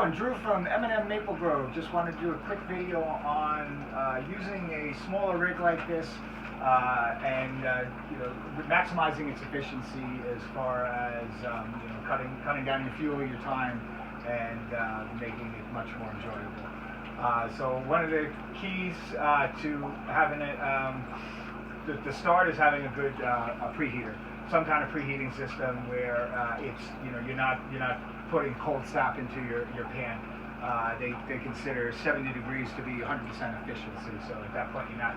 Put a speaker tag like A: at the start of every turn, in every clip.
A: everyone? Drew from M&M Maple Grove. Just wanted to do a quick video on using a smaller rig like this and maximizing its efficiency as far as cutting down your fuel, your time, and making it much more enjoyable. So one of the keys to having it, the start is having a good preheater, some kind of preheating system where it's you're not putting cold sap into your pan. They consider 70 degrees to be 100% efficiency. So at that point, you're not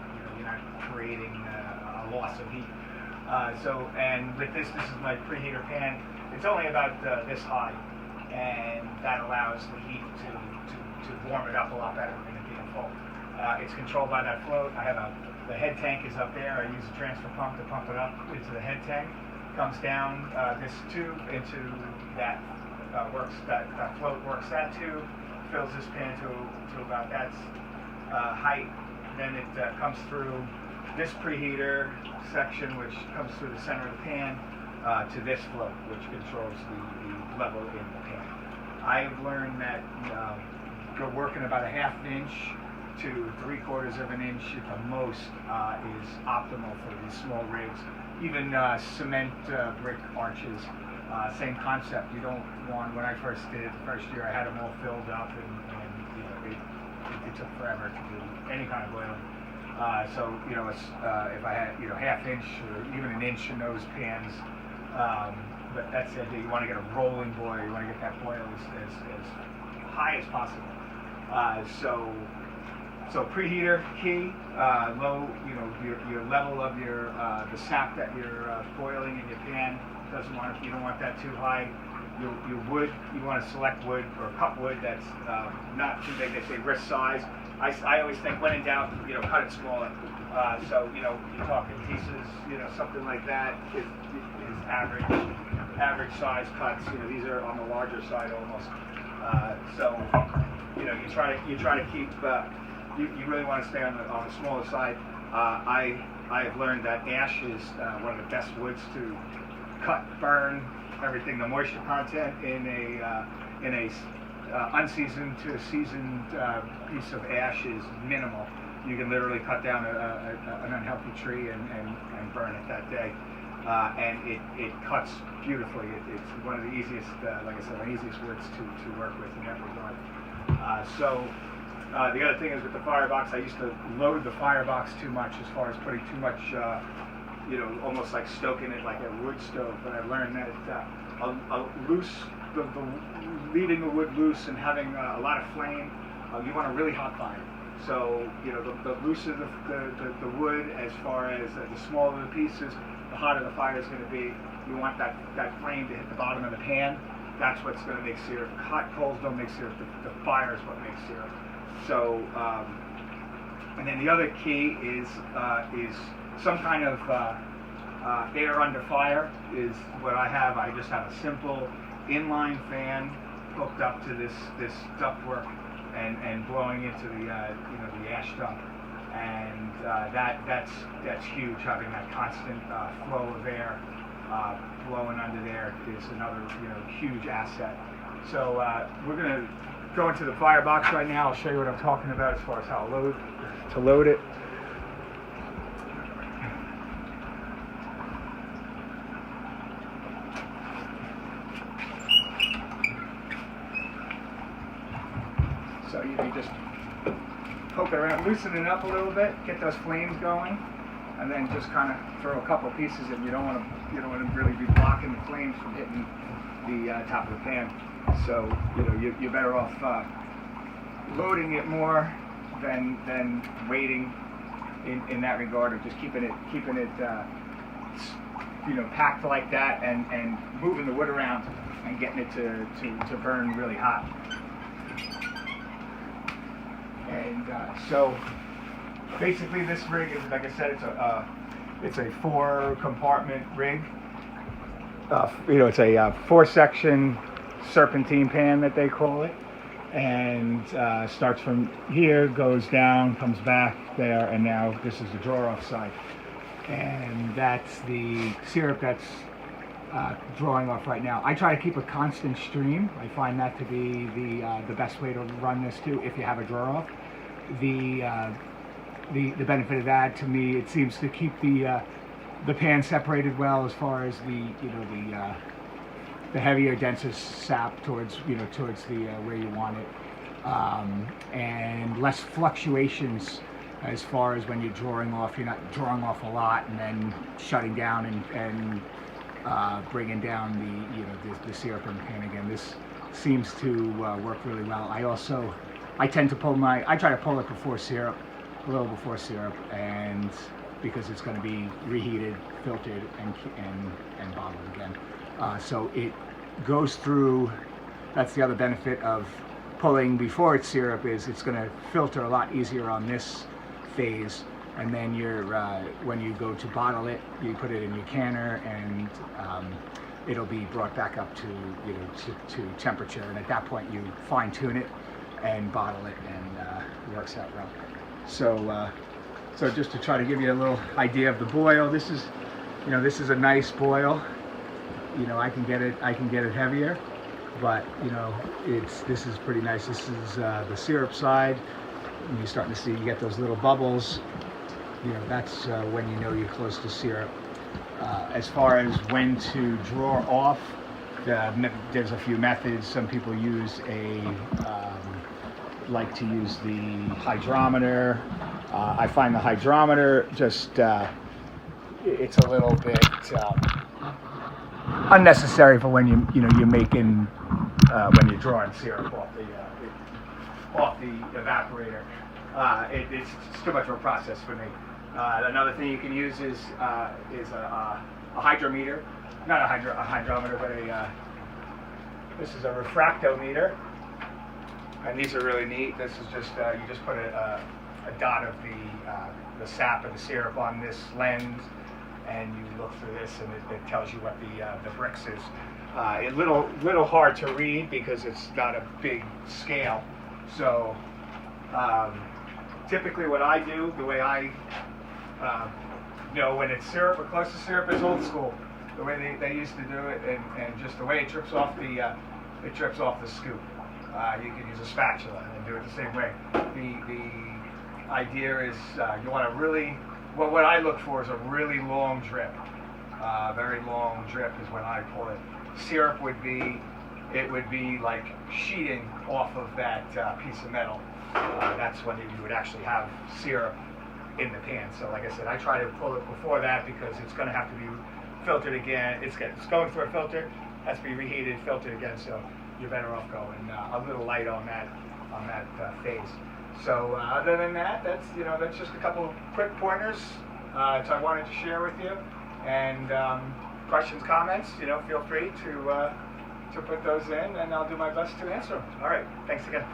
A: creating a loss of heat. And with this is my preheater pan. It's only about this high, and that allows the heat to warm it up a lot better than it being full. It's controlled by that float. The head tank is up there. I use a transfer pump to pump it up into the head tank. Comes down this tube into that that float works that tube, fills this pan to about that height. Then it comes through this preheater section, which comes through the center of the pan, to this float, which controls the level in the pan. I've learned that working about a half an inch to 3/4 of an inch at the most is optimal for these small rigs. Even cement brick arches, same concept. You don't want, when I first did it the first year, I had them all filled up, and it took forever to do any kind of oiling. So it's, if I had half inch or even an inch in those pans, but that's it. You want to get a rolling boil. You want to get that boil as high as possible. So preheater key, low, your level of your the sap that you're boiling in your pan. You don't want that too high. Your wood, you want to select wood or cut wood that's not too big. They say wrist size. I always think when in doubt, cut it smaller. So you're talking pieces, something like that is average size cuts. These are on the larger side almost. So you try to keep. You really want to stay on the smaller side. I have learned that ash is one of the best woods to cut, burn everything. The moisture content in a unseasoned to seasoned piece of ash is minimal. You can literally cut down an unhealthy tree and burn it that day, and it cuts beautifully. It's one of the easiest, like I said, one of the easiest woods to work with in that regard. The other thing is with the firebox, I used to load the firebox too much as far as putting too much, almost like stoking it like a wood stove. But I've learned that leaving the wood loose and having a lot of flame, you want a really hot fire. So, the looser the wood, as far as the smaller the pieces, the hotter the fire is going to be. You want that flame to hit the bottom of the pan. That's what's going to make syrup. Hot coals don't make syrup. The fire is what makes syrup. So, and then the other key is some kind of air under fire is what I have. I just have a simple inline fan hooked up to this ductwork and blowing into the ash dump, and that's huge. Having that constant flow of air blowing under there is another huge asset. So we're going to go into the firebox right now. I'll show you what I'm talking about as far as how to load it. So you just poke it around, loosen it up a little bit, get those flames going, and then just kind of throw a couple pieces in. You don't want to really be blocking the flames from hitting the top of the pan. So you're better off loading it more than waiting in that regard, or just keeping it packed like that and moving the wood around and getting it to burn really hot. And so basically this rig is, like I said, it's a 4-compartment rig. It's a 4-section serpentine pan that they call it, and starts from here, goes down, comes back there, and now this is the drawer off side, and that's the syrup that's drawing off right now. I try to keep a constant stream. I find that to be the best way to run this too. If you have a draw off, the benefit of that to me, it seems to keep the pan separated well as far as the heavier, denser sap towards the where you want it, and less fluctuations as far as when you're drawing off. You're not drawing off a lot and then shutting down and bringing down the syrup in the pan again. This seems to work really well. I tend to I try to pull it before syrup, a little before syrup, and because it's going to be reheated, filtered, and bottled again. So it goes through. That's the other benefit of pulling before it's syrup, is it's going to filter a lot easier on this phase. And then when you go to bottle it, you put it in your canner, and it'll be brought back up to temperature. And at that point, you fine tune it and bottle it, and it works out well. So just to try to give you a little idea of the boil, this is a nice boil. I can get it heavier, but this is pretty nice. This is the syrup side, and you're starting to see, you get those little bubbles. That's when you're close to syrup. As far as when to draw off, there's a few methods. Some people like to use the hydrometer. I find the hydrometer just it's a little bit unnecessary for when you're making when you're drawing syrup off the evaporator. It's too much of a process for me. Another thing you can use is a hydrometer, not a hydrometer, but this is a refractometer, and these are really neat. This is just you just put a dot of the sap of the syrup on this lens, and you look through this, and it tells you what the Brix is. It's little hard to read because it's not a big scale. So typically what I do, the way I know when it's syrup or close to syrup, is old school. The way they used to do it, and just the way it drips off the scoop. You can use a spatula and do it the same way. The idea is you want to really, what I look for is a really long drip. Very long drip is when I pull it. Syrup would be like sheeting off of that piece of metal. That's when you would actually have syrup in the pan. So like I said, I try to pull it before that because it's going to have to be filtered again. It's going through a filter, has to be reheated, filtered again. So you're better off going a little light on that phase. So other than that, that's just a couple of quick pointers I wanted to share with you. And questions, comments, feel free to put those in, and I'll do my best to answer them. All right, thanks again.